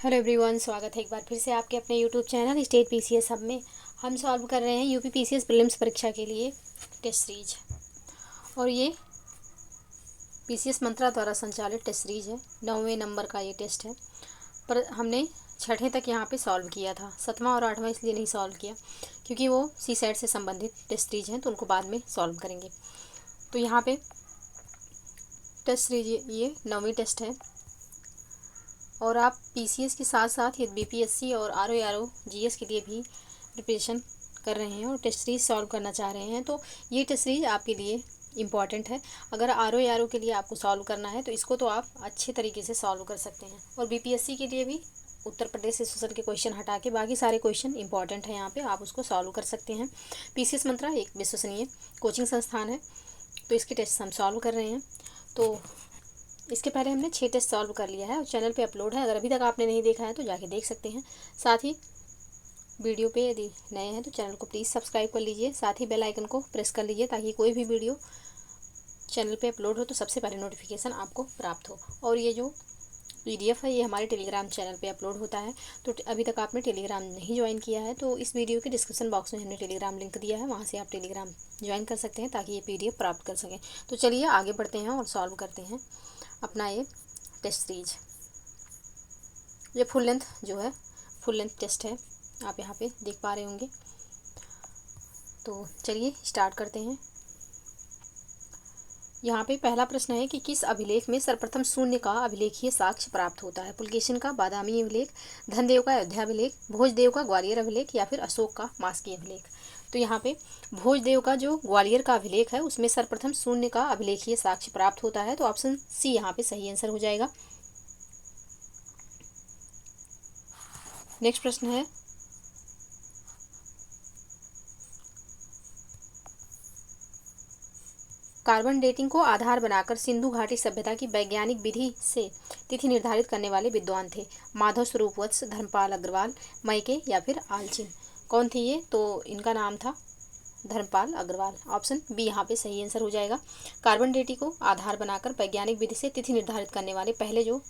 Hello everyone, स्वागत है एक बार फिर से आपके अपने YouTube channel state PCS hub में। हम सॉल्व कर रहे हैं यूपी पीसीएस प्रीलिम्स परीक्षा के लिए टेस्ट सीरीज। और ये पीसीएस मंत्रा द्वारा संचालित टेस्ट सीरीज है। 9वें नंबर का ये टेस्ट है, पर हमने छठे तक यहाँ पे सॉल्व किया था। 7वां और 8वां इसलिए नहीं सॉल्व किया क्योंकि वो सी सेट से संबंधित टेस्ट सीरीज हैं, तो उनको बाद में सॉल्व करेंगे। तो यहाँ पे टेस्ट सीरीज ये 9वीं टेस्ट है। और आप पीसीएस के साथ साथ ये बीपीएससी और आरओ जीएस के लिए भी प्रिपरेशन कर रहे हैं और टेस्ट सीरीज सॉल्व करना चाह रहे हैं, तो ये टेस्ट सीरीज आपके लिए इम्पॉर्टेंट है। अगर आरओ के लिए आपको सॉल्व करना है तो इसको तो आप अच्छे तरीके से सॉल्व कर सकते हैं। और बीपीएससी के लिए भी उत्तर प्रदेश एसोसिएशन के क्वेश्चन हटा के बाकी सारे क्वेश्चन इंपॉर्टेंट हैं, यहाँ पे आप उसको सॉल्व कर सकते हैं। पीसीएस मंत्रा एक विश्वसनीय कोचिंग संस्थान है, तो इसके टेस्ट हम सॉल्व कर रहे हैं। तो इसके पहले हमने 6 टेस्ट सॉल्व कर लिया है और चैनल पे अपलोड है। अगर अभी तक आपने नहीं देखा है तो जाके देख सकते हैं। साथ ही वीडियो पे यदि नए हैं तो चैनल को प्लीज़ सब्सक्राइब कर लीजिए, साथ ही बेल आइकन को प्रेस कर लीजिए ताकि कोई भी वीडियो चैनल पे अपलोड हो तो सबसे पहले नोटिफिकेशन आपको प्राप्त हो। और ये जो पीडीएफ है ये हमारे टेलीग्राम चैनल पे अपलोड होता है, तो अभी तक आपने टेलीग्राम नहीं ज्वाइन किया है तो इस वीडियो के डिस्क्रिप्शन बॉक्स में हमने टेलीग्राम लिंक दिया है, वहाँ से आप टेलीग्राम ज्वाइन कर सकते हैं ताकि ये पीडीएफ प्राप्त कर सकें। तो चलिए आगे बढ़ते हैं और सॉल्व करते हैं अपना ये टेस्ट सीरीज। ये फुल लेंथ टेस्ट है, आप यहाँ पे देख पा रहे होंगे। तो चलिए स्टार्ट करते हैं। यहाँ पे पहला प्रश्न है कि किस अभिलेख में सर्वप्रथम शून्य का अभिलेखीय साक्ष्य प्राप्त होता है? पुलकेशिन का बादामी अभिलेख, धनदेव का अयोध्या अभिलेख, भोजदेव का ग्वालियर अभिलेख या फिर अशोक का मास्की अभिलेख। तो यहाँ पे भोजदेव का जो ग्वालियर का अभिलेख है उसमें सर्वप्रथम शून्य का अभिलेखीय साक्ष्य प्राप्त होता है, तो ऑप्शन सी यहाँ पे सही आंसर हो जाएगा। नेक्स्ट प्रश्न है कार्बन डेटिंग को आधार बनाकर सिंधु घाटी सभ्यता की वैज्ञानिक विधि से तिथि निर्धारित करने वाले विद्वान थे? माधव स्वरूप वत्स, धर्मपाल अग्रवाल, मैके या फिर आलचिन। कौन थे ये? तो इनका नाम था धर्मपाल अग्रवाल। ऑप्शन बी यहाँ पे सही आंसर हो जाएगा। कार्बन डेटिंग को आधार बनाकर वैज्ञानिक विधि से तिथि निर्धारित करने वाले पहले जो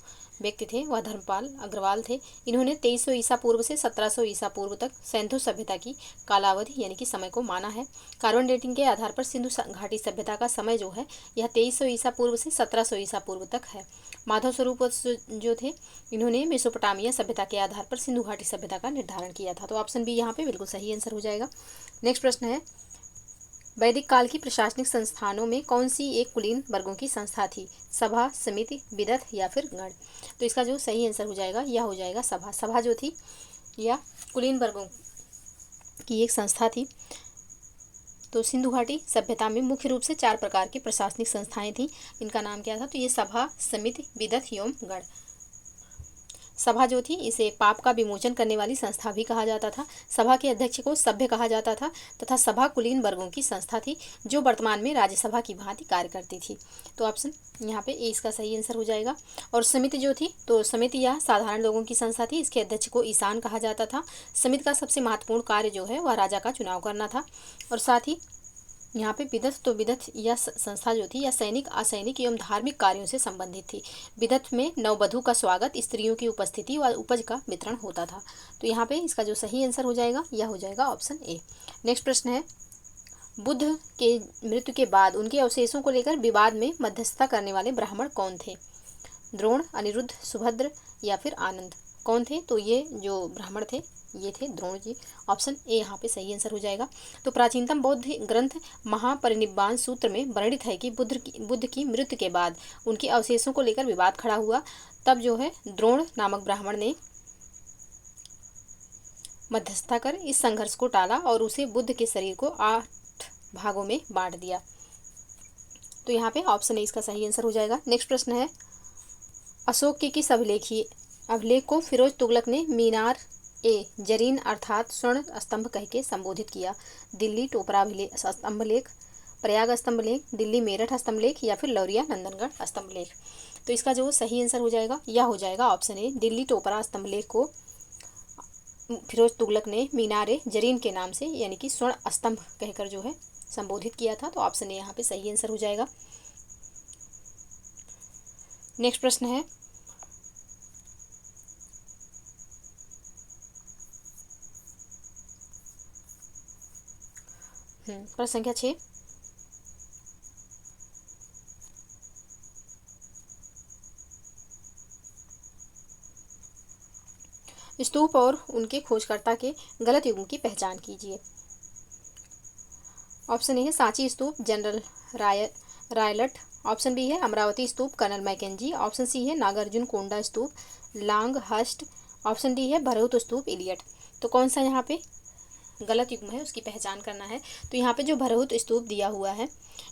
व्यक्ति थे वह धर्मपाल अग्रवाल थे। इन्होंने 2300 ईसा पूर्व से 1700 ईसा पूर्व तक सिंधु सभ्यता की कालावधि यानी कि समय को माना है। कार्बन डेटिंग के आधार पर सिंधु घाटी सभ्यता का समय जो है यह 2300 ईसा पूर्व से 1700 ईसा पूर्व तक है। माधव स्वरूप जो थे इन्होंने मेसोपोटामिया सभ्यता के आधार पर सिंधु घाटी सभ्यता का निर्धारण किया था, तो ऑप्शन बी यहाँ पे बिल्कुल सही आंसर हो जाएगा। नेक्स्ट प्रश्न है वैदिक काल की प्रशासनिक संस्थानों में कौन सी एक कुलीन वर्गों की संस्था थी? सभा, समिति, विदथ या फिर गण। तो इसका जो सही आंसर हो जाएगा यह हो जाएगा सभा। सभा जो थी यह कुलीन वर्गों की एक संस्था थी। तो सिंधु घाटी सभ्यता में मुख्य रूप से 4 प्रकार की प्रशासनिक संस्थाएं थी। इनका नाम क्या था? तो ये सभा, समिति, विदथ एवं गण। सभा जो थी इसे पाप का विमोचन करने वाली संस्था भी कहा जाता था। सभा के अध्यक्ष को सभ्य कहा जाता था तथा सभा कुलीन वर्गों की संस्था थी जो वर्तमान में राज्यसभा की भांति कार्य करती थी। तो ऑप्शन यहाँ पे ए इसका सही आंसर हो जाएगा। और समिति जो थी तो समिति यह साधारण लोगों की संस्था थी। इसके अध्यक्ष को ईशान कहा जाता था। समिति का सबसे महत्वपूर्ण कार्य जो है वह राजा का चुनाव करना था। और साथ ही यहाँ पे विदथ, तो विदथ यह संस्था जो थी यह सैनिक, असैनिक एवं धार्मिक कार्यों से संबंधित थी। विदथ में नववधु का स्वागत, स्त्रियों की उपस्थिति व उपज का वितरण होता था। तो यहाँ पे इसका जो सही आंसर हो जाएगा यह हो जाएगा ऑप्शन ए। नेक्स्ट प्रश्न है बुद्ध के मृत्यु के बाद उनके अवशेषों को लेकर विवाद में मध्यस्थता करने वाले ब्राह्मण कौन थे? द्रोण, अनिरुद्ध, सुभद्र या फिर आनंद। कौन थे? तो ये जो ब्राह्मण थे ये थे द्रोण जी। ऑप्शन ए यहाँ पे सही आंसर हो जाएगा। तो प्राचीनतम बौद्ध ग्रंथ महापरिनिब्बाण सूत्र में वर्णित है कि बुद्ध की मृत्यु के बाद उनके अवशेषों को लेकर विवाद खड़ा हुआ। तब जो है द्रोण नामक ब्राह्मण ने मध्यस्थता कर इस संघर्ष को टाला और उसे बुद्ध के शरीर को 8 भागों में बांट दिया। तो यहाँ पे ऑप्शन ए इसका सही आंसर हो जाएगा। नेक्स्ट प्रश्न है अशोक के किस अभिलेख को फिरोज तुगलक ने मीनार ए जरीन अर्थात स्वर्ण स्तंभ कह के संबोधित किया? दिल्ली टोपरा स्तंभ लेख, प्रयाग स्तंभ लेख, दिल्ली मेरठ स्तंभ लेख या फिर लौरिया नंदनगढ़ स्तंभ लेख। तो इसका जो सही आंसर हो जाएगा यह हो जाएगा ऑप्शन ए। दिल्ली टोपरा स्तंभ लेख को फिरोज तुगलक ने मीनार ए जरीन के नाम से यानी कि स्वर्ण स्तंभ कहकर जो है संबोधित किया था, तो ऑप्शन ए यहाँ पे सही आंसर हो जाएगा। नेक्स्ट प्रश्न है प्रश्न संख्या 6। स्तूप और उनके खोजकर्ता के गलत युग्म की पहचान कीजिए। ऑप्शन ए है सांची स्तूप जनरल रायलट। ऑप्शन बी है अमरावती स्तूप कर्नल मैकेंजी। ऑप्शन सी है नागार्जुन कोंडा स्तूप लांगहस्ट। ऑप्शन डी है भरहुत स्तूप इलियट। तो कौन सा यहाँ पे गलत युग्म है उसकी पहचान करना है। तो यहाँ पे जो भरहुत स्तूप दिया हुआ है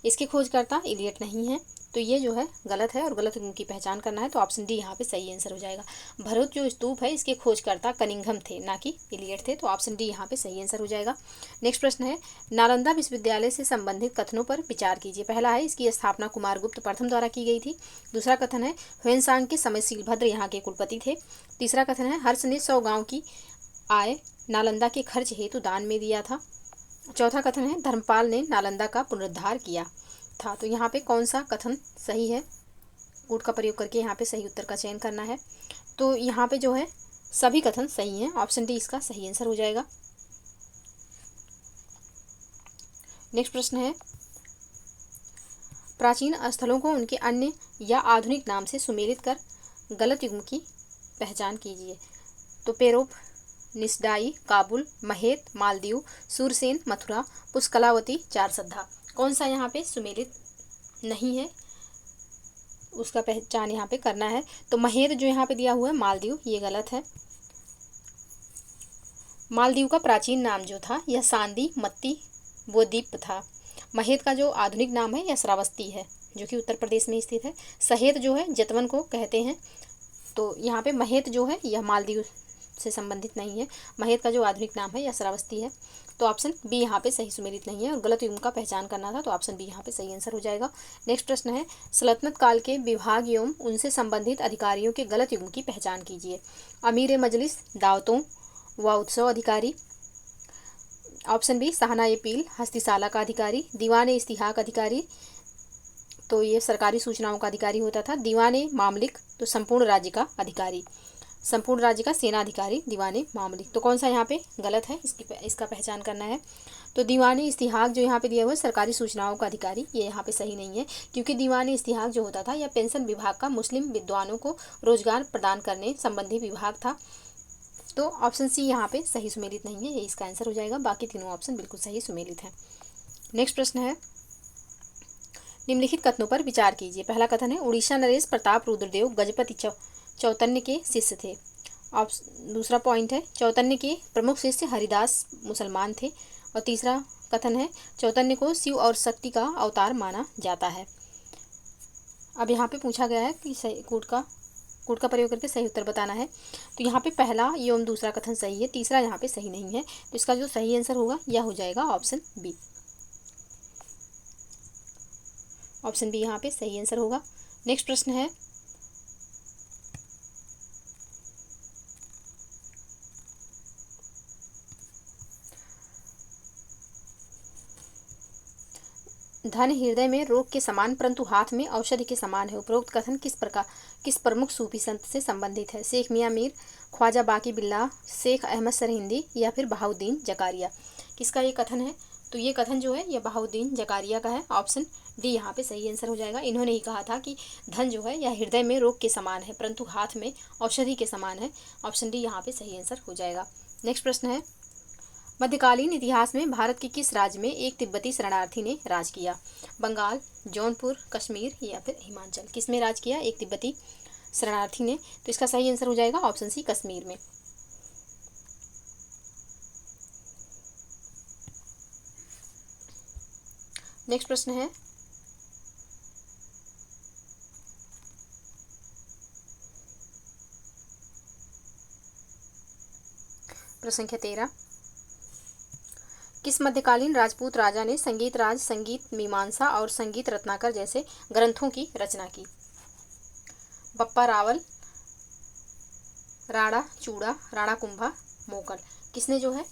इसके खोजकर्ता इलियट नहीं है, तो ये जो है गलत है और गलत युग्म की पहचान करना है। तो ऑप्शन डी यहाँ पे सही आंसर हो जाएगा। भरहुत जो स्तूप है इसके खोजकर्ता कनिंघम थे, ना कि इलियट थे। तो ऑप्शन डी यहाँ पे सही आंसर हो जाएगा। नेक्स्ट प्रश्न है नालंदा विश्वविद्यालय से संबंधित कथनों पर विचार कीजिए। पहला है इसकी स्थापना कुमारगुप्त प्रथम द्वारा की गई थी। दूसरा कथन है ह्वेनसांग के समय शीलभद्र यहाँ के कुलपति थे। तीसरा कथन है हर्ष ने 100 गाँव की आय नालंदा के खर्च हेतु दान में दिया था। चौथा कथन है धर्मपाल ने नालंदा का पुनरुद्धार किया था। तो यहाँ पे कौन सा कथन सही है, कूट का प्रयोग करके यहाँ पे सही उत्तर का चयन करना है। तो यहाँ पे जो है सभी कथन सही हैं। ऑप्शन डी इसका सही आंसर हो जाएगा। नेक्स्ट प्रश्न है प्राचीन स्थलों को उनके अन्य या आधुनिक नाम से सुमेलित कर गलत युग्म की पहचान कीजिए। तो पेरोप, निसडाई, काबुल, महेत, मालदीव, सूरसेन, मथुरा, पुष्कलावती, चारसद्धा। कौन सा यहाँ पे सुमेलित नहीं है उसका पहचान यहाँ पे करना है। तो महेत जो यहाँ पे दिया हुआ है मालदीव, ये गलत है। मालदीव का प्राचीन नाम जो था यह सांदी मत्ती बोद्वीप था। महेत का जो आधुनिक नाम है यह श्रावस्ती है, जो कि उत्तर प्रदेश में स्थित है। सहेत जो है जतवन को कहते हैं। तो यहाँ पे महेत जो है यह मालदीव से संबंधित नहीं है। महेत का जो आधुनिक नाम है यह श्रावस्ती है। तो ऑप्शन बी यहाँ पे सही सुमेलित नहीं है और गलत युग्म का पहचान करना था। तो ऑप्शन बी यहाँ पे सही आंसर हो जाएगा। नेक्स्ट प्रश्न है सल्तनत काल के विभाग एवं उनसे संबंधित अधिकारियों के गलत युग्म की पहचान कीजिए। अमीर मजलिस, दावतों व उत्सव अधिकारी। ऑप्शन बी शाहना ए पील, हस्तिशाला का अधिकारी। दीवान इस्तिहाक अधिकारी, तो ये सरकारी सूचनाओं का अधिकारी होता था। दीवान मामलिक, तो संपूर्ण राज्य का अधिकारी, संपूर्ण राज्य का सेनाधिकारी दीवाने मामलिक। तो कौन सा यहाँ पे गलत है इसका पहचान करना है। तो दीवाने इस्तिहाक जो यहाँ पे दिया हुआ है सरकारी सूचनाओं का अधिकारी, ये यहाँ पे सही नहीं है, क्योंकि दीवाने इस्तिहाक जो होता था यह पेंशन विभाग का मुस्लिम विद्वानों को रोजगार प्रदान करने संबंधी विभाग था। तो ऑप्शन सी यहाँ पे सही सुमेलित नहीं है, ये इसका आंसर हो जाएगा। बाकी तीनों ऑप्शन बिल्कुल सही सुमेलित हैं। नेक्स्ट प्रश्न है निम्नलिखित कथनों पर विचार कीजिए। पहला कथन है उड़ीसा नरेश प्रताप रुद्रदेव गजपति चौतन्य के शिष्य थे। दूसरा पॉइंट है चौतन्य के प्रमुख शिष्य हरिदास मुसलमान थे। और तीसरा कथन है चौतन्य को शिव और शक्ति का अवतार माना जाता है। अब यहाँ पे पूछा गया है कि सही कूट का प्रयोग करके सही उत्तर बताना है। तो यहाँ पे पहला एवं दूसरा कथन सही है, तीसरा यहाँ पे सही नहीं है। तो इसका जो सही आंसर होगा यह हो जाएगा ऑप्शन बी। ऑप्शन बी यहाँ पे सही आंसर होगा। नेक्स्ट प्रश्न है धन हृदय में रोग के समान परंतु हाथ में औषधि के समान है। उपरोक्त कथन किस प्रमुख सूफी संत से संबंधित है। शेख मियाँ मीर, ख्वाजा बाकी बिल्ला, शेख अहमद सरहिंदी या फिर बहाउद्दीन जकारिया। किसका ये कथन है। तो ये कथन जो है यह बहाउद्दीन जकारिया का है। ऑप्शन डी यहाँ पे सही आंसर हो जाएगा। इन्होंने ही कहा था कि धन जो है यह हृदय में रोग के समान है परंतु हाथ में औषधि के समान है। ऑप्शन डी यहाँ पे सही आंसर हो जाएगा। नेक्स्ट प्रश्न है मध्यकालीन इतिहास में भारत के किस राज्य में एक तिब्बती शरणार्थी ने राज किया। बंगाल, जौनपुर, कश्मीर या फिर हिमाचल। किस में राज किया एक तिब्बती शरणार्थी ने। तो इसका सही आंसर हो जाएगा ऑप्शन सी कश्मीर में। नेक्स्ट प्रश्न है प्रश्न संख्या 13 किस मध्यकालीन राजपूत राजा ने संगीत राज, संगीत मीमांसा और संगीत रत्नाकर जैसे ग्रंथों की रचना की। बप्पा रावल, राणा चूड़ा, राणा कुंभा, मोकल। किसने जो है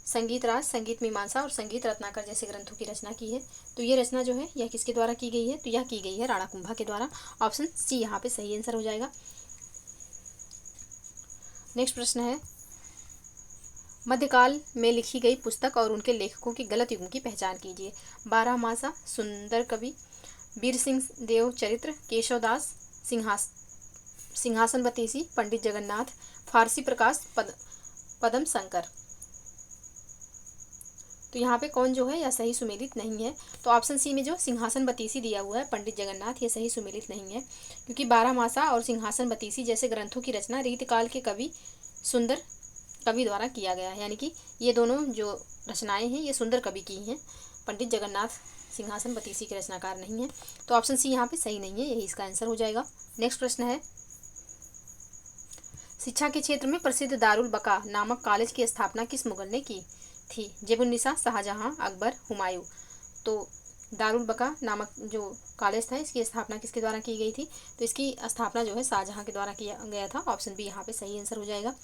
संगीत राज, संगीत मीमांसा और संगीत रत्नाकर जैसे ग्रंथों की रचना की है। तो ये रचना जो है यह किसके द्वारा की गई है। तो यह की गई है राणा कुंभा के द्वारा। ऑप्शन सी यहाँ पे सही आंसर हो जाएगा। नेक्स्ट प्रश्न है मध्यकाल में लिखी गई पुस्तक और उनके लेखकों के गलत युग्म की पहचान कीजिए। बारहमासा, सुंदर कवि, वीर सिंह देव चरित्र, केशवदास, सिंहासन बतीसी, पंडित जगन्नाथ, फारसी प्रकाश, पदम शंकर। तो यहाँ पे कौन जो है यह सही सुमेलित नहीं है। तो ऑप्शन सी में जो सिंहासन बतीसी दिया हुआ है पंडित जगन्नाथ, ये सही सुमेलित नहीं है, क्योंकि बारहमासा और सिंहासन बतीसी जैसे ग्रंथों की रचना रीतकाल के कवि सुंदर कवि द्वारा किया गया है, यानी कि ये दोनों जो रचनाएं हैं ये सुंदर कवि की हैं। पंडित जगन्नाथ सिंहासन बतीसी के रचनाकार नहीं है। तो ऑप्शन सी यहाँ पे सही नहीं है, यही इसका आंसर हो जाएगा। नेक्स्ट प्रश्न है, शिक्षा के क्षेत्र में प्रसिद्ध दारुल बका नामक कॉलेज की स्थापना किस मुगल ने की थी? जेबुन्निसा, शाहजहां, अकबर, हुमायूं। तो दारुल बका नामक जो कॉलेज था इसकी स्थापना किसके द्वारा की गई थी? तो इसकी स्थापना जो है शाहजहां के द्वारा किया गया था। ऑप्शन बी यहाँ पे सही आंसर हो जाएगा।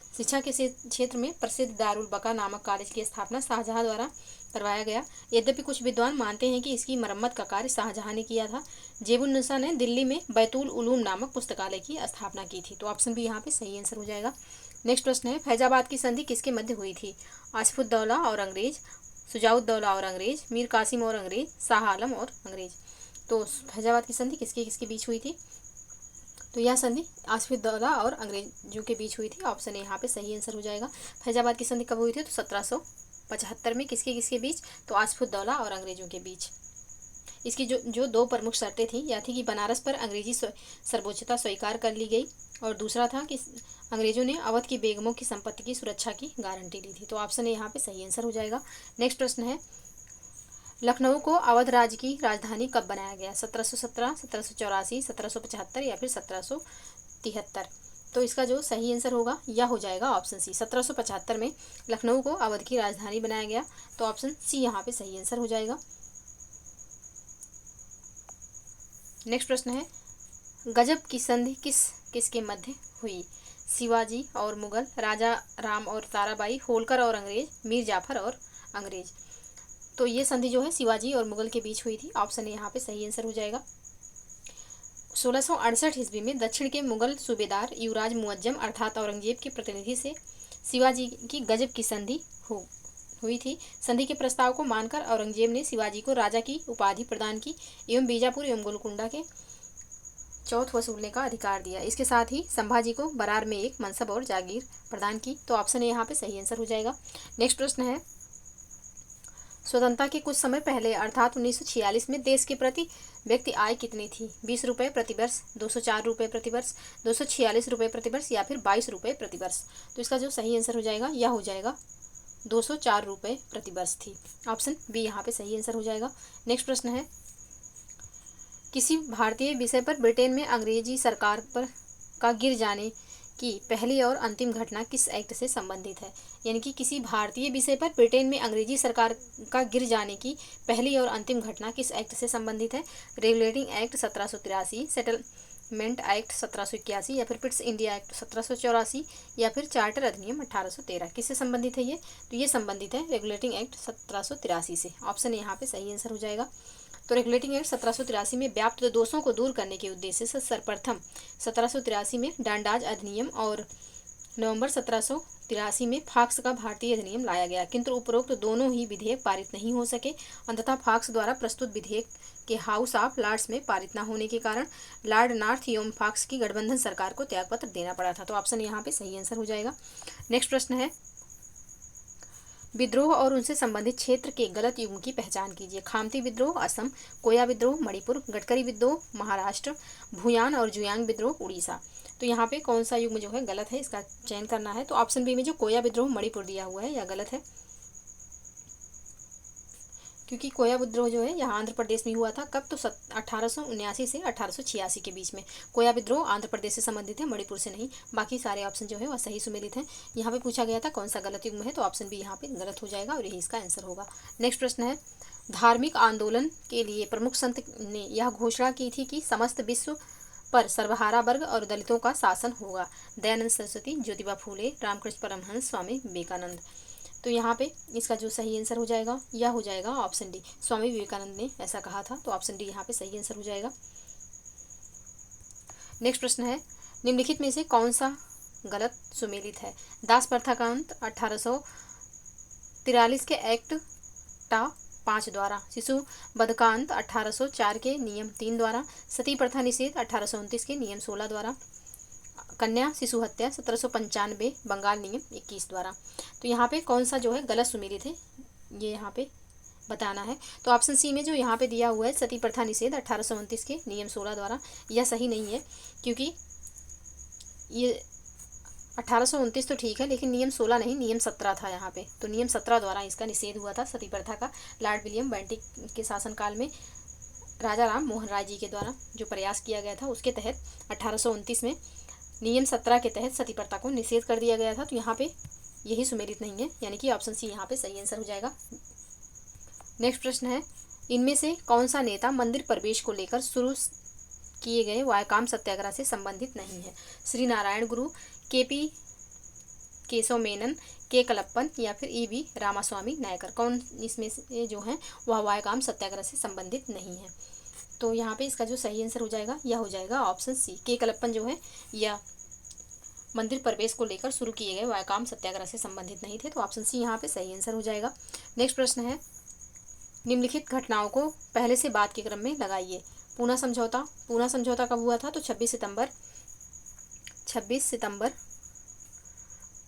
शिक्षा के क्षेत्र में प्रसिद्ध दारुल बका नामक कॉलेज की स्थापना शाहजहां द्वारा करवाया गया। यद्यपि कुछ विद्वान मानते हैं कि इसकी मरम्मत का कार्य शाहजहां ने किया था। जेबुन्निसा ने दिल्ली में बैतुल उलूम नामक पुस्तकालय की स्थापना की थी। तो ऑप्शन बी यहाँ पे सही आंसर हो जाएगा। नेक्स्ट प्रश्न है, फैजाबाद की संधि किसके मध्य हुई थी? आसिफुद्दौला और अंग्रेज, शुजाउद्दौला और अंग्रेज, मीर कासिम और अंग्रेज, शाह आलम और अंग्रेज। तो फैजाबाद की संधि किसके किसके बीच हुई थी? तो यह संधि आसिफुद्दौला और अंग्रेजों के बीच हुई थी। ऑप्शन ए यहाँ पे सही आंसर हो जाएगा। फैजाबाद की संधि कब हुई थी? तो 1775 में। किसके किसके बीच? तो आसिफुद्दौला और अंग्रेजों के बीच। इसकी जो दो प्रमुख शर्तें थी यह थी कि बनारस पर अंग्रेजी सर्वोच्चता स्वीकार कर ली गई, और दूसरा था कि अंग्रेजों ने अवध की बेगमों की संपत्ति की सुरक्षा की गारंटी ली थी। तो ऑप्शन ए यहाँ पे सही आंसर हो जाएगा। नेक्स्ट प्रश्न है, लखनऊ को अवध राज्य की राजधानी कब बनाया गया? 1717, 1784, 1775 या फिर 1773। तो इसका जो सही आंसर होगा यह हो जाएगा ऑप्शन सी, 1775 में लखनऊ को अवध की राजधानी बनाया गया। तो ऑप्शन सी यहाँ पे सही आंसर हो जाएगा। नेक्स्ट प्रश्न है, गजब की संधि किसके मध्य हुई? शिवाजी और मुगल, राजा राम और ताराबाई, होलकर और अंग्रेज, मीर जाफर और अंग्रेज। तो ये संधि जो है शिवाजी और मुगल के बीच हुई थी। ऑप्शन ए यहाँ पे सही आंसर हो जाएगा। 1668 ईस्वी में दक्षिण के मुगल सूबेदार युवराज मुअज्जम अर्थात औरंगजेब के प्रतिनिधि से शिवाजी की गजब की संधि हुई थी। संधि के प्रस्ताव को मानकर औरंगजेब ने शिवाजी को राजा की उपाधि प्रदान की एवं बीजापुर एवं गोलकुंडा के चौथ वसूलने का अधिकार दिया। इसके साथ ही संभाजी को बरार में एक मनसब और जागीर प्रदान की। तो ऑप्शन ए यहाँ पे सही आंसर हो जाएगा। नेक्स्ट प्रश्न है, स्वतंत्रता के कुछ समय पहले अर्थात 1946 में देश के प्रति व्यक्ति आय कितनी थी? 20 रुपये प्रति वर्ष, 204 रुपये प्रति वर्ष, 246 रुपये प्रति वर्ष या फिर 22 रुपये प्रति वर्ष। तो इसका जो सही आंसर हो जाएगा यह हो जाएगा 204 रुपये प्रति वर्ष थी। ऑप्शन बी यहाँ पे सही आंसर हो जाएगा। नेक्स्ट प्रश्न है, किसी भारतीय विषय पर ब्रिटेन में अंग्रेजी सरकार का गिर जाने की पहली और अंतिम घटना किस एक्ट से संबंधित है? यानी कि किसी भारतीय विषय पर ब्रिटेन में अंग्रेजी सरकार का गिर जाने की पहली और अंतिम घटना किस एक्ट से संबंधित है? रेगुलेटिंग एक्ट 1783, सेटलमेंट एक्ट 1781 या फिर पिट्स इंडिया एक्ट 1784 या फिर चार्टर अधिनियम 1813। किससे संबंधित है ये? तो ये संबंधित है रेगुलेटिंग एक्ट 1783 से। ऑप्शन यहाँ पे सही आंसर हो जाएगा। तो रेगुलेटिंग एक्ट 1783 में व्याप्त दोषों को दूर करने के उद्देश्य से सर्वप्रथम 1783 में डांडाज अधिनियम और नवंबर 1783 में फाक्स का भारतीय अधिनियम लाया गया, किंतु उपरोक्त दोनों ही विधेयक पारित नहीं हो सके। अंततः फाक्स द्वारा प्रस्तुत विधेयक के हाउस ऑफ लॉर्ड्स में पारित न होने के कारण लॉर्ड नॉर्थ एवं फाक्स की गठबंधन सरकार को त्यागपत्र देना पड़ा था। तो ऑप्शन यहाँ पे सही आंसर हो जाएगा। नेक्स्ट प्रश्न है, विद्रोह और उनसे संबंधित क्षेत्र के गलत युग्म की पहचान कीजिए। खामती विद्रोह असम, कोया विद्रोह मणिपुर, गडकरी विद्रोह महाराष्ट्र, भूयान और जुयांग विद्रोह उड़ीसा। तो यहाँ पे कौन सा युग्म जो है गलत है, इसका चयन करना है। तो ऑप्शन बी में जो कोया विद्रोह मणिपुर दिया हुआ है यह गलत है, क्योंकि कोया विद्रोह जो है यहाँ आंध्र प्रदेश में हुआ था। कब? तो 1879 से 1886 के बीच में। कोया विद्रोह आंध्र प्रदेश से संबंधित है, मणिपुर से नहीं। बाकी सारे ऑप्शन जो है वह सही सुमेलित हैं। यहाँ पे पूछा गया था कौन सा गलत युग्म है, तो ऑप्शन बी यहाँ पे गलत हो जाएगा और यही इसका आंसर होगा। नेक्स्ट प्रश्न है, धार्मिक आंदोलन के लिए प्रमुख संत ने यह घोषणा की थी कि समस्त विश्व पर सर्वहारा वर्ग और दलितों का शासन होगा। दयानंद सरस्वती, ज्योतिबा फूले, रामकृष्ण परमहंस, स्वामी विवेकानंद। तो यहाँ पे इसका जो सही आंसर हो जाएगा यह हो जाएगा ऑप्शन डी, स्वामी विवेकानंद ने ऐसा कहा था। तो ऑप्शन डी यहाँ पे सही आंसर हो जाएगा। नेक्स्ट प्रश्न है, निम्नलिखित में से कौन सा गलत सुमेलित है। दास प्रथा का अंत 1843 के एक्ट टा 5 द्वारा, शिशु वध का अंत 1804 के नियम 3 द्वारा, सती प्रथा निषेध 1829 के नियम 16 द्वारा, कन्या शिशु हत्या 1795 बंगाल नियम 21 द्वारा। तो यहाँ पे कौन सा जो है गलत सुमेलित है ये यहाँ पे बताना है। तो ऑप्शन सी में जो यहाँ पे दिया हुआ है सती प्रथा निषेध 1829 के नियम 16 द्वारा, यह सही नहीं है, क्योंकि ये 1829 तो ठीक है, लेकिन नियम 16 नहीं, नियम 17 था यहाँ पे। तो नियम 17 द्वारा इसका निषेध हुआ था सती प्रथा का। लॉर्ड विलियम बेंटिक के शासनकाल में राजा राम मोहन राय जी के द्वारा जो प्रयास किया गया था, उसके तहत 1829 में नियम 17 के तहत सती प्रथा को निषेध कर दिया गया था। तो यहाँ पे यही सुमेलित नहीं है, यानी कि ऑप्शन सी यहाँ पे सही आंसर हो जाएगा। नेक्स्ट प्रश्न है, इनमें से कौन सा नेता मंदिर प्रवेश को लेकर शुरू किए गए वायकाम सत्याग्रह से संबंधित नहीं है? श्री नारायण गुरु, केपी केशव मेनन, के कलप्पन या फिर ईवी रामास्वामी नायकर। कौन इसमें से जो है वह वायकाम सत्याग्रह से संबंधित नहीं है? तो यहाँ पे इसका जो सही आंसर हो जाएगा यह हो जाएगा ऑप्शन सी, के कलप्पन जो है यह मंदिर प्रवेश को लेकर शुरू किए गए वायकाम सत्याग्रह से संबंधित नहीं थे। तो ऑप्शन सी यहाँ पे सही आंसर हो जाएगा। नेक्स्ट प्रश्न है, निम्नलिखित घटनाओं को पहले से बाद के क्रम में लगाइए। पूना समझौता कब हुआ था? तो 26 सितंबर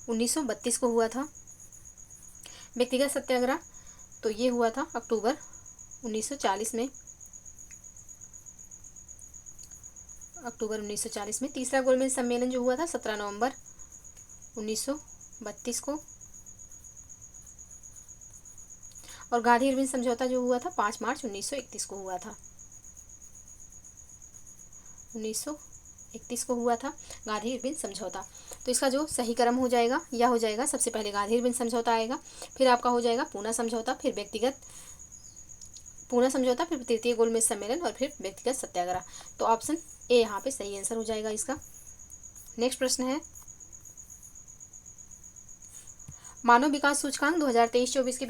1932 को हुआ था। व्यक्तिगत सत्याग्रह तो ये हुआ था अक्टूबर 1940 में। तीसरा गोलमेज सम्मेलन जो हुआ था 17 नवंबर 1932 को। और गांधी इरविन समझौता जो हुआ था 5 मार्च 1931 को हुआ था। 1931 को हुआ था गांधी इरविन समझौता। तो इसका जो सही क्रम हो जाएगा यह हो जाएगा, सबसे पहले गांधी इरविन समझौता आएगा, फिर आपका हो जाएगा पूना समझौता, फिर फिर तृतीय गोलमेज सम्मेलन और फिर व्यक्तिगत सत्याग्रह। तो ऑप्शन ए यहाँ पे सही आंसर हो जाएगा इसका। नेक्स्ट प्रश्न है, मानव विकास सूचकांक 2023-24 के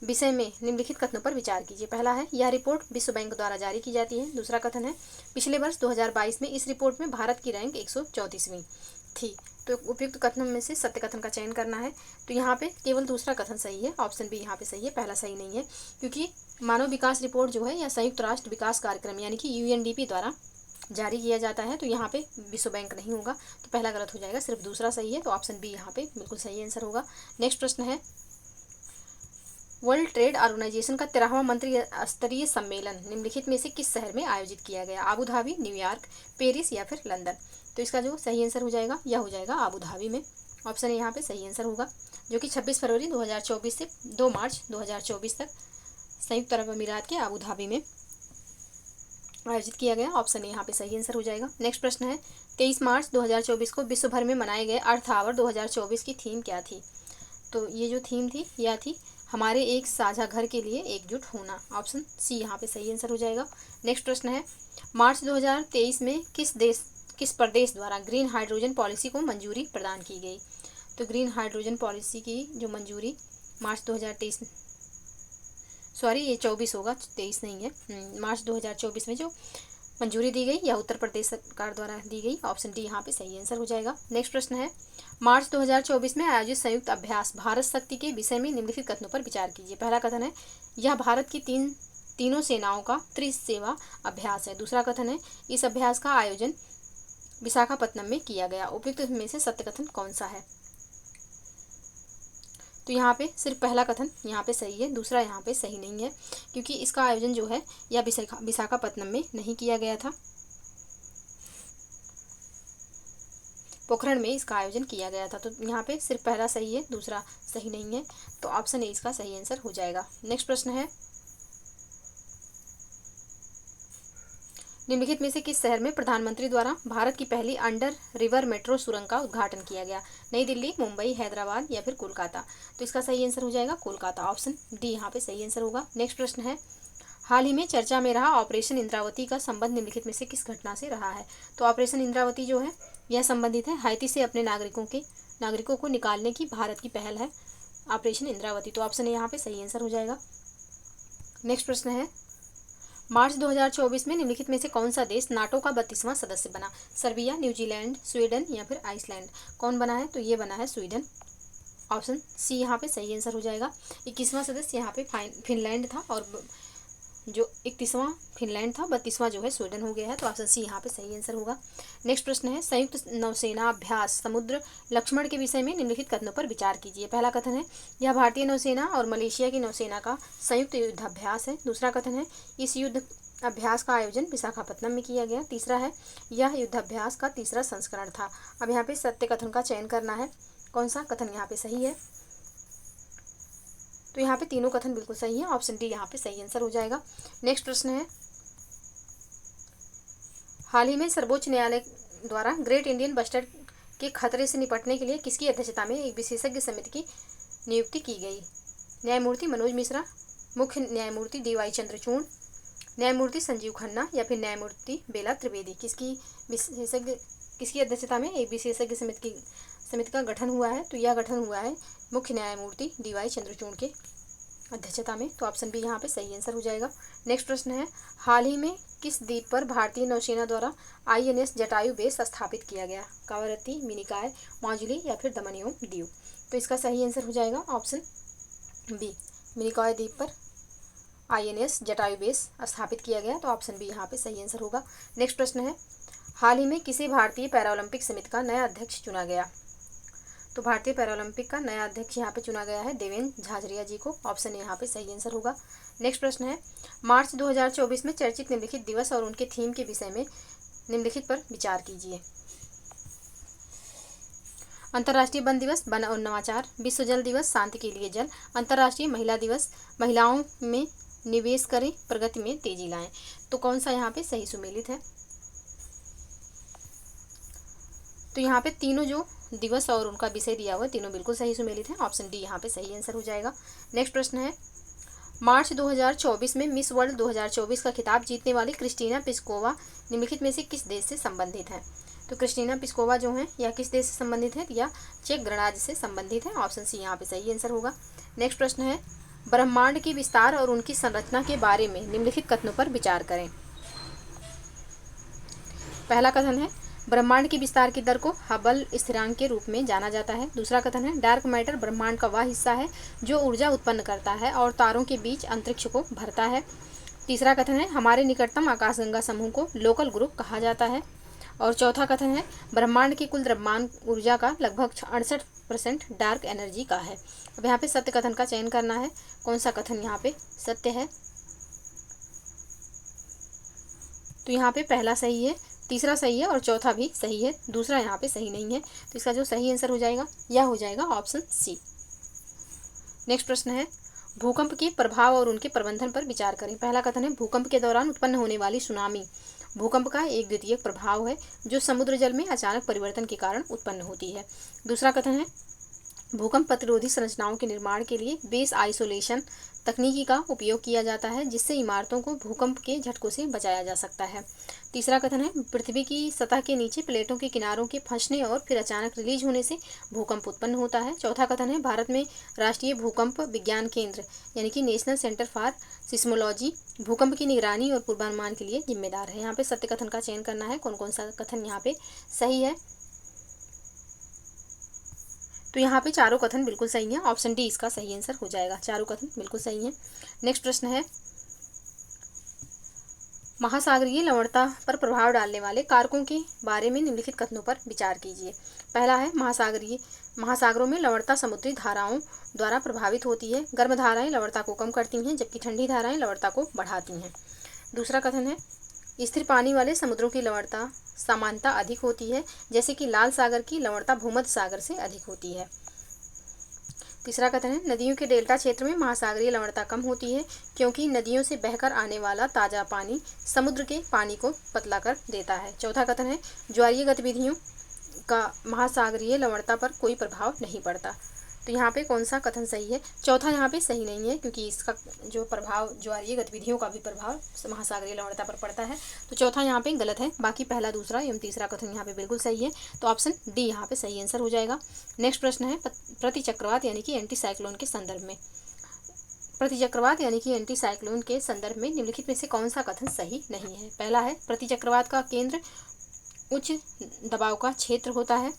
विषय में निम्नलिखित कथनों पर विचार कीजिए। पहला है, यह रिपोर्ट विश्व बैंक द्वारा जारी की जाती है। दूसरा कथन है, पिछले वर्ष 2022 में इस रिपोर्ट में भारत की रैंक 134वीं थी। तो उपयुक्त कथनों में से सत्य कथन का चयन करना है। तो यहाँ पे केवल दूसरा कथन सही है, ऑप्शन बी यहाँ पे सही है, पहला सही नहीं है, क्योंकि मानव विकास रिपोर्ट जो है यह संयुक्त राष्ट्र विकास कार्यक्रम यानी कि UNDP द्वारा जारी किया जाता है। तो यहाँ पे विश्व बैंक नहीं होगा, तो पहला गलत हो जाएगा, सिर्फ दूसरा सही है। तो ऑप्शन बी यहाँ पे बिल्कुल सही आंसर होगा। नेक्स्ट प्रश्न है, वर्ल्ड ट्रेड ऑर्गेनाइजेशन का 13वां मंत्री स्तरीय सम्मेलन निम्नलिखित में से किस शहर में आयोजित किया गया? आबू धाबी, न्यूयॉर्क, पेरिस या फिर लंदन। तो इसका जो सही आंसर हो जाएगा यह हो जाएगा आबू धाबी में। ऑप्शन ए यहाँ पे सही आंसर होगा, जो कि 26 फरवरी 2024 से 2 मार्च 2024 तक संयुक्त अरब अमीरात के आबू धाबी में आयोजित किया गया। ऑप्शन ए यहाँ पे सही आंसर हो जाएगा। नेक्स्ट प्रश्न है, 23 मार्च 2024 को विश्व भर में मनाए गए अर्थ आवर 2024 की थीम क्या थी? तो ये जो थीम थी यह थी, हमारे एक साझा घर के लिए एकजुट होना। ऑप्शन सी यहाँ पे सही आंसर हो जाएगा। नेक्स्ट प्रश्न है, मार्च 2023 में किस प्रदेश द्वारा ग्रीन हाइड्रोजन पॉलिसी को मंजूरी प्रदान की गई? तो ग्रीन हाइड्रोजन पॉलिसी की जो मंजूरी मार्च 2023 सॉरी ये 24 होगा, 23 नहीं है, मार्च 2024 में जो मंजूरी दी गई या उत्तर प्रदेश सरकार द्वारा दी गई। ऑप्शन डी यहाँ पे सही आंसर हो जाएगा। नेक्स्ट प्रश्न है, मार्च 2024 में आयोजित संयुक्त अभ्यास भारत शक्ति के विषय में निम्नलिखित कथनों पर विचार कीजिए। पहला कथन है, यह भारत की तीनों सेनाओं का त्रिसेवा अभ्यास है। दूसरा कथन है, इस अभ्यास का आयोजन विशाखापत्तनम में किया गया। उपयुक्त में से सत्य कथन कौन सा है? तो यहाँ पे सिर्फ पहला कथन यहाँ पे सही है, दूसरा यहाँ पे सही नहीं है, क्योंकि इसका आयोजन जो है यह विशाखापत्तनम में नहीं किया गया था, पोखरण में इसका आयोजन किया गया था। तो यहाँ पे सिर्फ पहला सही है, दूसरा सही नहीं है। तो ऑप्शन ए इसका सही आंसर हो जाएगा। नेक्स्ट प्रश्न है, निम्नलिखित में से किस शहर में प्रधानमंत्री द्वारा भारत की पहली अंडर रिवर मेट्रो सुरंग का उद्घाटन किया गया? नई दिल्ली, मुंबई, हैदराबाद या फिर कोलकाता। तो इसका सही आंसर हो जाएगा कोलकाता। ऑप्शन डी यहाँ पे सही आंसर होगा। नेक्स्ट प्रश्न है, हाल ही में चर्चा में रहा ऑपरेशन इंद्रावती का संबंध निम्नलिखित में से किस घटना से रहा है? तो ऑपरेशन इंद्रावती जो है यह संबंधित है हैती से अपने नागरिकों को निकालने की भारत की पहल है ऑपरेशन इंद्रावती। तो ऑप्शन ए यहाँ पे सही आंसर हो जाएगा। नेक्स्ट प्रश्न है, मार्च 2024 में निम्नलिखित में से कौन सा देश नाटो का 32वां सदस्य बना? सर्बिया, न्यूजीलैंड, स्वीडन या फिर आइसलैंड? कौन बना है? तो ये बना है स्वीडन। ऑप्शन सी यहाँ पे सही आंसर हो जाएगा। 21वां सदस्य यहाँ पे फिनलैंड था और जो 31वां फिनलैंड था, 32वां जो है स्वीडन हो गया है। तो ऑप्शन सी यहाँ पे सही आंसर होगा। नेक्स्ट प्रश्न है, संयुक्त नौसेना अभ्यास समुद्र लक्ष्मण के विषय में निम्नलिखित कथनों पर विचार कीजिए। पहला कथन है, यह भारतीय नौसेना और मलेशिया की नौसेना का संयुक्त युद्धाभ्यास है। दूसरा कथन है, इस युद्ध अभ्यास का आयोजन विशाखापत्तनम में किया गया। तीसरा है, यह युद्धाभ्यास का तीसरा संस्करण था। अब यहाँ पे सत्य कथन का चयन करना है, कौन सा कथन यहाँ पे सही है। तो यहाँ पे तीनों कथन बिल्कुल सही है। ऑप्शन डी यहाँ पे सही आंसर हो जाएगा। नेक्स्ट प्रश्न है, हाल ही में सर्वोच्च न्यायालय द्वारा ग्रेट इंडियन बस्टर्ड के खतरे से निपटने के लिए किसकी अध्यक्षता में एक विशेषज्ञ समिति की नियुक्ति की गई? न्यायमूर्ति मनोज मिश्रा, मुख्य न्यायमूर्ति डी.वाई. चंद्रचूड़, न्यायमूर्ति संजीव खन्ना या फिर न्यायमूर्ति बेला त्रिवेदी? किसकी अध्यक्षता में एक विशेषज्ञ समिति का गठन हुआ है? तो यह गठन हुआ है मुख्य न्यायमूर्ति डी.वाई. चंद्रचूड़ के अध्यक्षता में। तो ऑप्शन बी यहाँ पे सही आंसर हो जाएगा। नेक्स्ट प्रश्न है, हाल ही में किस द्वीप पर भारतीय नौसेना द्वारा INS जटायु बेस स्थापित किया गया? कावरत्ती, मिनिकॉय, माजुली या फिर दमन एवं दीव? तो इसका सही आंसर हो जाएगा ऑप्शन बी, मिनिकॉय द्वीप पर INS जटायु बेस स्थापित किया गया। तो ऑप्शन बी यहाँ पे सही आंसर होगा। नेक्स्ट प्रश्न है, हाल ही में किसे भारतीय पैरालंपिक समिति का नया अध्यक्ष चुना गया? तो भारतीय पैरालंपिक का नया अध्यक्ष यहाँ पे चुना गया है देवेंद्र झाझरिया जी को। ऑप्शन यहाँ पे सही आंसर होगा। नेक्स्ट प्रश्न है, मार्च 2024 में चर्चित निम्नलिखित दिवस और उनके थीम के विषय में निम्नलिखित पर विचार कीजिए। अंतर्राष्ट्रीय वन दिवस वन और नवाचार, विश्व जल दिवस शांति के लिए जल, अंतर्राष्ट्रीय महिला दिवस महिलाओं में निवेश करें प्रगति में तेजी लाएं। तो कौन सा यहाँ पे सही सुमेलित है? तो यहाँ पे तीनों जो दिवस और उनका विषय दिया हुआ है तीनों बिल्कुल सही सुमेलित है। ऑप्शन डी यहाँ पे सही आंसर हो जाएगा। नेक्स्ट प्रश्न है, मार्च 2024 में मिस वर्ल्ड 2024 का खिताब जीतने वाली क्रिस्टीना पिस्कोवा निम्नलिखित में से किस देश से संबंधित है? तो क्रिस्टीना पिस्कोवा जो है यह किस देश से संबंधित है? या चेक गणराज्य से संबंधित है। ऑप्शन सी यहाँ पे सही आंसर होगा। नेक्स्ट प्रश्न है, ब्रह्मांड की विस्तार और उनकी संरचना के बारे में निम्नलिखित कथनों पर विचार करें। पहला कथन है, ब्रह्मांड की विस्तार की दर को हबल स्थिरांक के रूप में जाना जाता है। दूसरा कथन है, डार्क मैटर ब्रह्मांड का वह हिस्सा है जो ऊर्जा उत्पन्न करता है और तारों के बीच अंतरिक्ष को भरता है। तीसरा कथन है, हमारे निकटतम आकाशगंगा समूह को लोकल ग्रुप कहा जाता है। और चौथा कथन है, ब्रह्मांड की कुल द्रव्यमान ऊर्जा का लगभग 68% डार्क एनर्जी का है। अब यहाँ पे सत्य कथन का चयन करना है, कौन सा कथन यहाँ पे सत्य है। तो यहाँ पे पहला सही है, तीसरा सही है और चौथा भी सही है, दूसरा यहाँ पे सही नहीं है। तो इसका जो सही आंसर हो जाएगा यह हो जाएगा ऑप्शन सी। नेक्स्ट प्रश्न है, भूकंप के प्रभाव और उनके प्रबंधन पर विचार करें। पहला कथन है, भूकंप के दौरान उत्पन्न होने वाली सुनामी भूकंप का एक द्वितीयक प्रभाव है जो समुद्र जल में अचानक परिवर्तन के कारण उत्पन्न होती है। दूसरा कथन है, भूकंप प्रतिरोधी संरचनाओं के निर्माण के लिए बेस आइसोलेशन तकनीकी का उपयोग किया जाता है जिससे इमारतों को भूकंप के झटकों से बचाया जा सकता है। तीसरा कथन है, पृथ्वी की सतह के नीचे प्लेटों के किनारों के फंसने और फिर अचानक रिलीज होने से भूकंप उत्पन्न होता है। चौथा कथन है, भारत में राष्ट्रीय भूकंप विज्ञान केंद्र यानी कि नेशनल सेंटर फॉर सिस्मोलॉजी भूकंप की निगरानी और पूर्वानुमान के लिए जिम्मेदार है। यहाँ पे सत्य कथन का चयन करना है, कौन कौन सा कथन यहाँ पे सही है। तो यहाँ पे चारों कथन बिल्कुल सही है, ऑप्शन डी इसका सही आंसर हो जाएगा। चारों कथन बिल्कुल सही है। नेक्स्ट प्रश्न है, महासागरीय लवणता पर प्रभाव डालने वाले कारकों के बारे में निम्नलिखित कथनों पर विचार कीजिए। पहला है, महासागरों में लवणता समुद्री धाराओं द्वारा प्रभावित होती है। गर्म धाराएं लवणता को कम करती हैं जबकि ठंडी धाराएं लवणता को बढ़ाती हैं। दूसरा कथन है, स्थिर पानी वाले समुद्रों की लवणता समानता अधिक होती है जैसे कि लाल सागर की लवणता भूमध्य सागर से अधिक होती है। तीसरा कथन है, नदियों के डेल्टा क्षेत्र में महासागरीय लवणता कम होती है क्योंकि नदियों से बहकर आने वाला ताज़ा पानी समुद्र के पानी को पतला कर देता है। चौथा कथन है, ज्वारीय गतिविधियों का महासागरीय लवणता पर कोई प्रभाव नहीं पड़ता। तो यहाँ पे कौन सा कथन सही है? चौथा यहाँ पे सही नहीं है क्योंकि इसका जो प्रभाव ज्वारीय गतिविधियों का भी प्रभाव महासागरीय लवणता पर पड़ता है। तो चौथा यहाँ पे गलत है, बाकी पहला, दूसरा एवं तीसरा कथन यहाँ पे बिल्कुल सही है। तो ऑप्शन डी यहाँ पे सही आंसर हो जाएगा। नेक्स्ट प्रश्न है, प्रति चक्रवात यानी कि एंटी साइक्लोन के संदर्भ में प्रतिचक्रवात यानी कि एंटी साइक्लोन के संदर्भ में निम्नलिखित में से कौन सा कथन सही नहीं है। पहला है प्रतिचक्रवात का केंद्र उच्च दबाव का क्षेत्र होता है।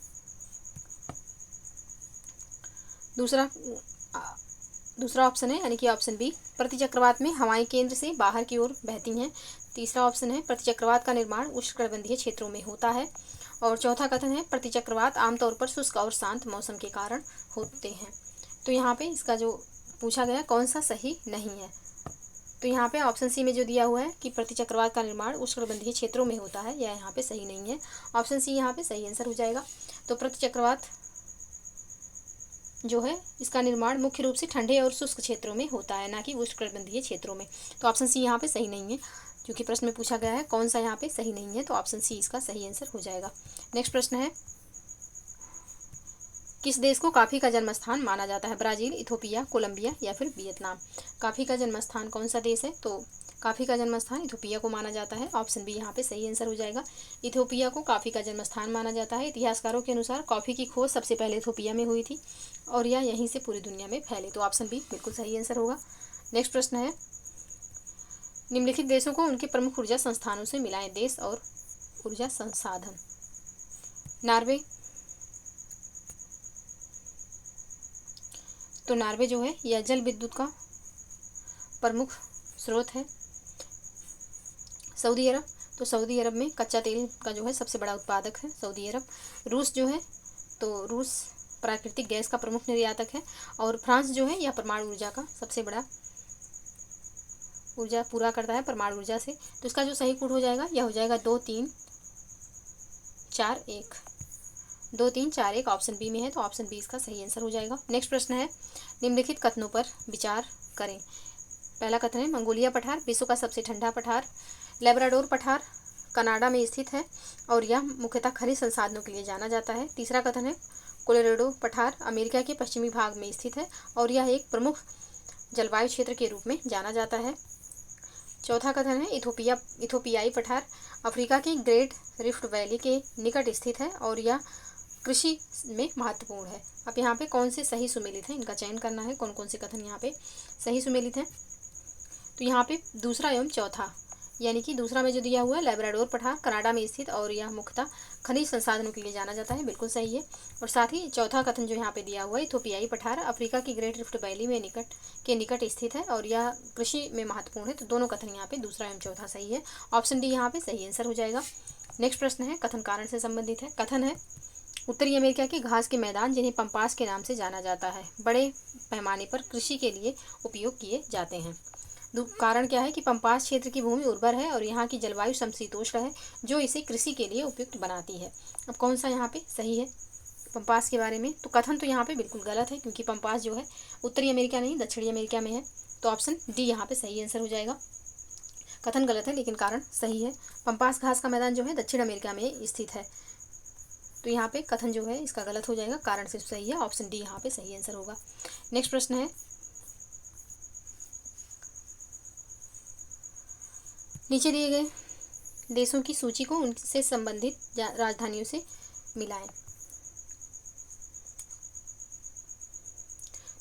दूसरा ऑप्शन है यानी कि ऑप्शन बी, प्रतिचक्रवात में हवाएं केंद्र से बाहर की ओर बहती हैं। तीसरा ऑप्शन है प्रतिचक्रवात का निर्माण उष्णकटिबंधीय क्षेत्रों में होता है। और चौथा कथन है प्रतिचक्रवात आमतौर पर शुष्क और शांत मौसम के कारण होते हैं। तो यहाँ पे इसका जो पूछा गया कौन सा सही नहीं है, तो यहाँ पे ऑप्शन सी में जो दिया हुआ है कि प्रतिचक्रवात का निर्माण उष्णकटिबंधीय क्षेत्रों में होता है, यह यहाँ पे सही नहीं है। ऑप्शन सी यहाँ पे सही आंसर हो जाएगा। तो प्रतिचक्रवात जो है इसका निर्माण मुख्य रूप से ठंडे और शुष्क क्षेत्रों में होता है, ना कि उष्णकटिबंधीय क्षेत्रों में। तो ऑप्शन सी यहाँ पे सही नहीं है, क्योंकि प्रश्न में पूछा गया है कौन सा यहाँ पे सही नहीं है, तो ऑप्शन सी इसका सही आंसर हो जाएगा। नेक्स्ट प्रश्न है, किस देश को कॉफी का जन्म स्थान माना जाता है? ब्राजील, इथोपिया, कोलंबिया या फिर वियतनाम? कॉफी का जन्म स्थान कौन सा देश है? तो कॉफी का जन्म स्थान इथोपिया को माना जाता है। ऑप्शन बी यहाँ पे सही आंसर हो जाएगा। इथोपिया को कॉफी का जन्म स्थान माना जाता है। इतिहासकारों के अनुसार कॉफी की खोज सबसे पहले इथोपिया में हुई थी और यह यहीं से पूरी दुनिया में फैले। तो ऑप्शन बी बिल्कुल सही आंसर होगा। नेक्स्ट प्रश्न है, निम्नलिखित देशों को उनके प्रमुख ऊर्जा संस्थानों से मिलाएं। देश और ऊर्जा संसाधन। नॉर्वे, तो नॉर्वे जो है यह जल विद्युत का प्रमुख स्रोत है। सऊदी अरब, तो सऊदी अरब में कच्चा तेल का जो है सबसे बड़ा उत्पादक है सऊदी अरब। रूस जो है, तो रूस प्राकृतिक गैस का प्रमुख निर्यातक है। और फ्रांस जो है यह परमाणु ऊर्जा का सबसे बड़ा ऊर्जा पूरा करता है परमाणु ऊर्जा से। तो इसका जो सही कोड हो जाएगा यह हो जाएगा 2 3 4 1। 2 3 4 1 ऑप्शन बी में है, तो ऑप्शन बी इसका सही आंसर हो जाएगा। नेक्स्ट प्रश्न है, निम्नलिखित कथनों पर विचार करें। पहला कथन है, मंगोलिया पठार विश्व का सबसे ठंडा पठार। लेब्राडोर पठार कनाडा में स्थित है और यह मुख्यतः खनिज संसाधनों के लिए जाना जाता है। तीसरा कथन है, कोलोराडो पठार अमेरिका के पश्चिमी भाग में स्थित है और यह एक प्रमुख जलवायु क्षेत्र के रूप में जाना जाता है। चौथा कथन है, इथोपियाई पठार अफ्रीका की ग्रेट रिफ्ट वैली के निकट स्थित है और यह कृषि में महत्वपूर्ण है। अब यहाँ पे कौन से सही सुमेलित हैं, इनका चयन करना है, कौन कौन से कथन यहाँ पे सही सुमेलित हैं। तो यहाँ पे दूसरा एवं चौथा, यानी कि दूसरा में जो दिया हुआ है लेब्राडोर पठार कनाडा में स्थित और यह मुख्यतः खनिज संसाधनों के लिए जाना जाता है, बिल्कुल सही है। और साथ ही चौथा कथन जो यहाँ पे दिया हुआ है, इथोपियाई पठार अफ्रीका की ग्रेट रिफ्ट वैली में निकट स्थित है और यह कृषि में महत्वपूर्ण है। तो दोनों कथन यहाँ पे दूसरा एवं चौथा सही है। ऑप्शन डी यहाँ पे सही आंसर हो जाएगा। नेक्स्ट प्रश्न है, कथन कारण से संबंधित है। कथन है, उत्तरी अमेरिका के घास के मैदान जिन्हें पंपास के नाम से जाना जाता है बड़े पैमाने पर कृषि के लिए उपयोग किए जाते हैं। कारण क्या है कि पंपास क्षेत्र की भूमि उर्वर है और यहाँ की जलवायु समशीतोष्ण है जो इसे कृषि के लिए उपयुक्त बनाती है। अब कौन सा यहाँ पे सही है पंपास के बारे में? तो कथन तो यहाँ पे बिल्कुल गलत है, क्योंकि पंपास जो है उत्तरी अमेरिका नहीं दक्षिणी अमेरिका में है। तो ऑप्शन डी यहाँ पे सही आंसर हो जाएगा। कथन गलत है लेकिन कारण सही है। पंपास घास का मैदान जो है दक्षिण अमेरिका में स्थित है। तो यहाँ पे कथन जो है इसका गलत हो जाएगा, कारण सिर्फ सही है। ऑप्शन डी यहाँ पे सही आंसर होगा। नेक्स्ट प्रश्न है, नीचे दिए गए देशों की सूची को उनसे संबंधित राजधानियों से मिलाएं।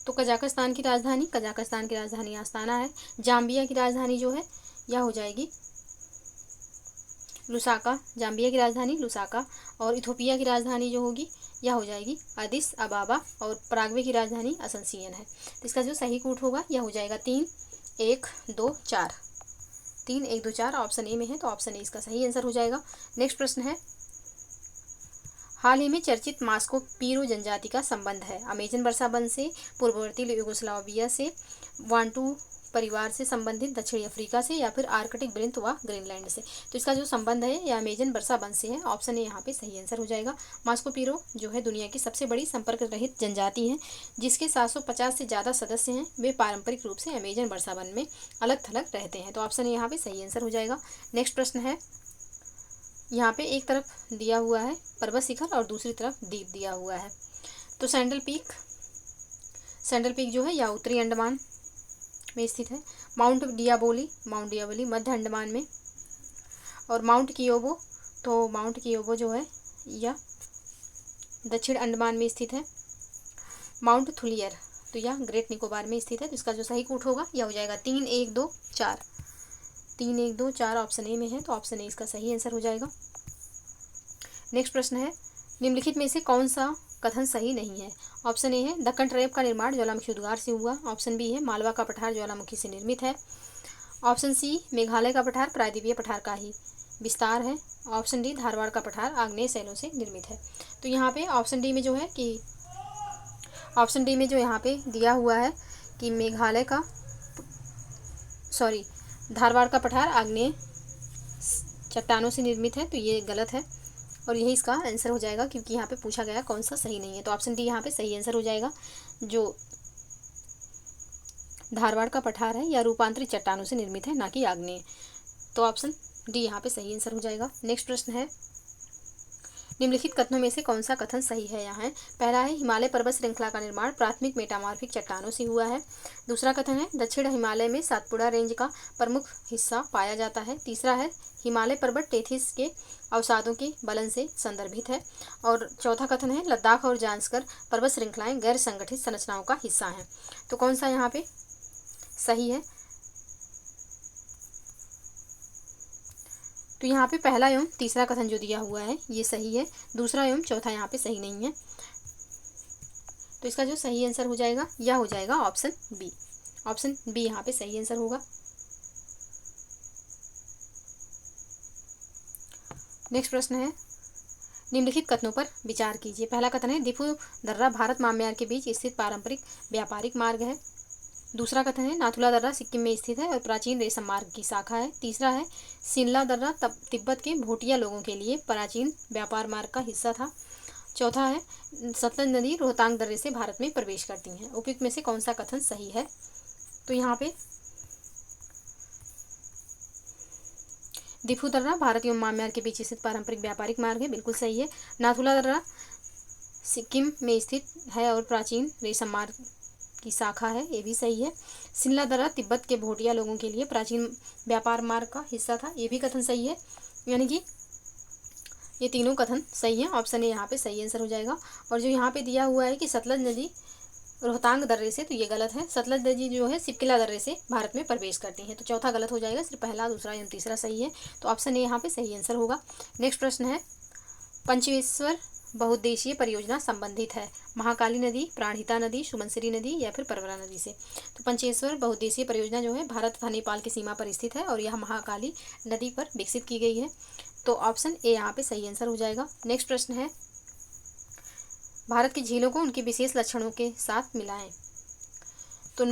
तो कजाकिस्तान की राजधानी आस्ताना है। जाम्बिया की राजधानी जो है यह हो जाएगी लुसाका, जाम्बिया की राजधानी लुसाका। और इथोपिया की राजधानी जो होगी यह हो जाएगी अदिस अबाबा और पराग्वे की राजधानी असंसियन है। तो इसका जो सही कोड होगा यह हो जाएगा 3 1 2 4। 3 1 2 4 ऑप्शन ए में है, तो ऑप्शन ए इसका सही आंसर हो जाएगा। नेक्स्ट प्रश्न है, हाल ही में चर्चित मास्को पीरो जनजाति का संबंध है अमेजन वर्षा वन से, पूर्ववर्ती यूगोस्लाविया से, वांटू परिवार से संबंधित दक्षिणी अफ्रीका से या फिर आर्कटिक वृंत व ग्रीनलैंड से। तो इसका जो संबंध है यह अमेजन वर्षा वन से है। ऑप्शन ए यहाँ पे सही आंसर हो जाएगा। मास्को पीरो जो है दुनिया की सबसे बड़ी संपर्क रहित जनजाति है, जिसके 750 से ज़्यादा सदस्य हैं। वे पारंपरिक रूप से अमेजन वर्षा वन में अलग थलग रहते हैं। तो ऑप्शन ए यहाँ पे सही आंसर हो जाएगा। नेक्स्ट प्रश्न है, यहाँ पे एक तरफ दिया हुआ है पर्वत शिखर और दूसरी तरफ द्वीप दिया हुआ है। तो सैंडल पीक जो है यह उत्तरी अंडमान में स्थित है। माउंट डियाबोली मध्य अंडमान में। और माउंट कियोबो जो है यह दक्षिण अंडमान में स्थित है। माउंट तो यह ग्रेट निकोबार में स्थित है। तो इसका जो सही कूट होगा यह हो जाएगा 3, 1, 2, 4। 3, 1, 2, 4 ऑप्शन ए में है, तो ऑप्शन ए इसका सही आंसर हो जाएगा। नेक्स्ट प्रश्न है, निम्नलिखित में से कौन सा कथन सही नहीं है। ऑप्शन ए है दक्कन ट्रैप का निर्माण ज्वालामुखी उद्गार से हुआ। ऑप्शन बी है मालवा का पठार ज्वालामुखी से निर्मित है। ऑप्शन सी मेघालय का पठार प्रायद्वीपीय पठार का ही विस्तार है। ऑप्शन डी धारवाड़ का पठार आग्नेय शैलों से निर्मित है। तो यहाँ पे ऑप्शन डी में जो है कि ऑप्शन डी में जो यहाँ पे दिया हुआ है कि मेघालय का धारवाड़ का पठार आग्नेय चट्टानों से निर्मित है, तो ये गलत है और यही इसका आंसर हो जाएगा, क्योंकि यहाँ पे पूछा गया कौन सा सही नहीं है। तो ऑप्शन डी यहाँ पे सही आंसर हो जाएगा। जो धारवाड़ का पठार है या रूपांतरित चट्टानों से निर्मित है, ना कि आग्नेय। तो ऑप्शन डी यहाँ पे सही आंसर हो जाएगा। नेक्स्ट प्रश्न है, निम्नलिखित कथनों में से कौन सा कथन सही है। यहाँ है पहला है हिमालय पर्वत श्रृंखला का निर्माण प्राथमिक मेटामॉर्फिक चट्टानों से हुआ है। दूसरा कथन है दक्षिण हिमालय में सातपुड़ा रेंज का प्रमुख हिस्सा पाया जाता है। तीसरा है हिमालय पर्वत टेथिस के अवसादों के बलन से संदर्भित है। और चौथा कथन है लद्दाख और जांस्कर पर्वत श्रृंखलाएं गैर संगठित संरचनाओं का हिस्सा हैं। तो कौन सा यहाँ पे सही है। तो यहाँ पे पहला एवं तीसरा कथन जो दिया हुआ है ये सही है, दूसरा एवं चौथा यहाँ पे सही नहीं है। तो इसका जो सही आंसर हो जाएगा यह हो जाएगा ऑप्शन बी। ऑप्शन बी यहाँ पे सही आंसर होगा। नेक्स्ट प्रश्न है, निम्नलिखित कथनों पर विचार कीजिए। पहला कथन है दिफू दर्रा भारत म्यांमार के बीच स्थित पारंपरिक व्यापारिक मार्ग है। दूसरा कथन है नाथुला दर्रा सिक्किम में स्थित है और प्राचीन रेशम मार्ग की शाखा है। तीसरा है सिनला दर्रा तिब्बत के भोटिया लोगों के लिए प्राचीन व्यापार मार्ग का हिस्सा था। चौथा है सतलज नदी रोहतांग दर्रे से भारत में प्रवेश करती है। उपयुक्त में से कौन सा कथन सही है। तो यहाँ पे दिफू दर्रा भारत एवं म्यांमार के बीच स्थित पारंपरिक व्यापारिक मार्ग है, बिल्कुल सही है। नाथुला दर्रा सिक्किम में स्थित है और प्राचीन रेशम मार्ग की शाखा है, ये भी सही है। सिनला दर्रा तिब्बत के भोटिया लोगों के लिए प्राचीन व्यापार मार्ग का हिस्सा था, ये भी कथन सही है। यानी कि ये तीनों कथन सही हैं। ऑप्शन ए यहाँ पे सही आंसर हो जाएगा। और जो यहाँ पे दिया हुआ है कि सतलज नदी रोहतांग दर्रे से, तो ये गलत है। सतलज नदी जो है सिपकिला दर्रे से भारत में प्रवेश करती है, तो चौथा गलत हो जाएगा। सिर्फ पहला, दूसरा एवं तीसरा सही है, तो ऑप्शन ए यहाँ पे सही आंसर होगा। नेक्स्ट प्रश्न है, पंचेश्वर बहुउद्देशीय परियोजना संबंधित है महाकाली नदी, प्राणहिता नदी, सुमनसिरी नदी या फिर परवरा नदी से। तो पंचेश्वर बहुउद्देशीय परियोजना जो है भारत तथा नेपाल की सीमा पर स्थित है और यह महाकाली नदी पर विकसित की गई है, तो ऑप्शन ए यहाँ पे सही आंसर हो जाएगा। नेक्स्ट प्रश्न है, भारत की झीलों को उनके विशेष लक्षणों के साथ मिलाएं। तो